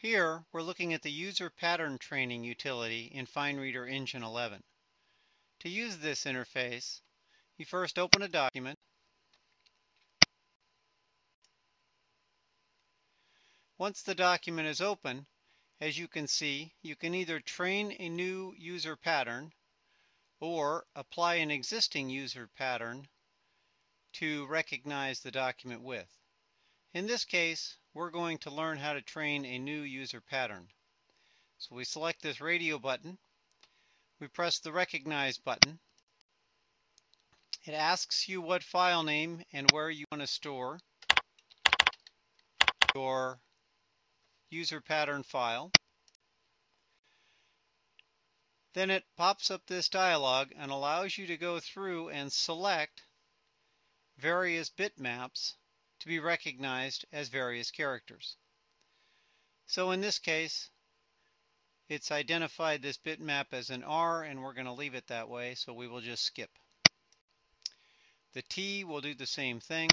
Here, we're looking at the User Pattern Training utility in FineReader Engine 11. To use this interface, you first open a document. Once the document is open, as you can see, you can either train a new user pattern or apply an existing user pattern to recognize the document with. In this case, we're going to learn how to train a new user pattern. So we select this radio button, we press the Recognize button. It asks you what file name and where you want to store your user pattern file. Then it pops up this dialog and allows you to go through and select various bitmaps to be recognized as various characters. So in this case, it's identified this bitmap as an R, and we're going to leave it that way, so we will just skip. The T will do the same thing.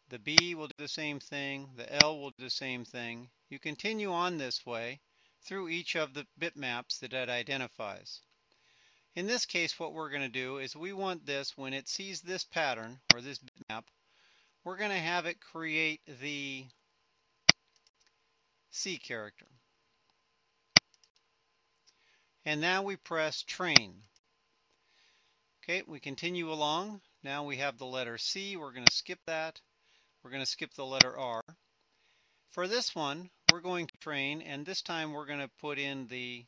The B will do the same thing. The L will do the same thing. You continue on this way through each of the bitmaps that it identifies. In this case, what we're going to do is we want this, when it sees this pattern or this bitmap, we're going to have it create the C character. And now we press Train. Okay, we continue along. Now we have the letter C. We're going to skip that. We're going to skip the letter R. For this one, we're going to train, and this time we're going to put in the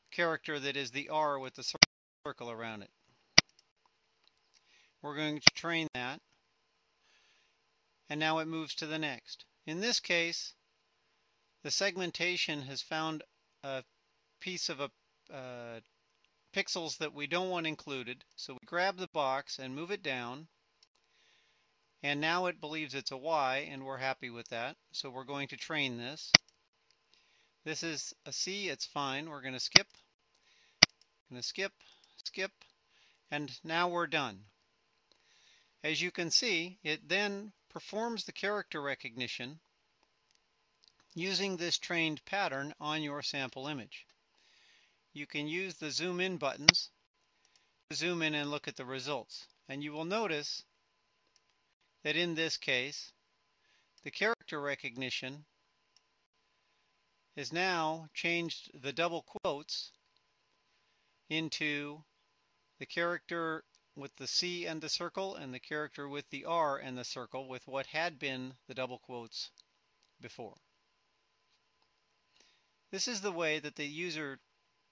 character that is the R with the circle around it. We're going to train that, and now it moves to the next. In this case, the segmentation has found a piece of pixels that we don't want included, so we grab the box and move it down, and now it believes it's a Y, and we're happy with that, so we're going to train this. This is a C, it's fine. We're going to skip, skip, and now we're done. As you can see, it then performs the character recognition using this trained pattern on your sample image. You can use the zoom in buttons to zoom in and look at the results. And you will notice that in this case, the character recognition has now changed the double quotes into the character with the C and the circle, and the character with the R and the circle, with what had been the double quotes before. This is the way that the user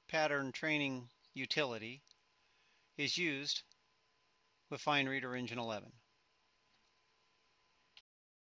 pattern training utility is used with FineReader Engine 11.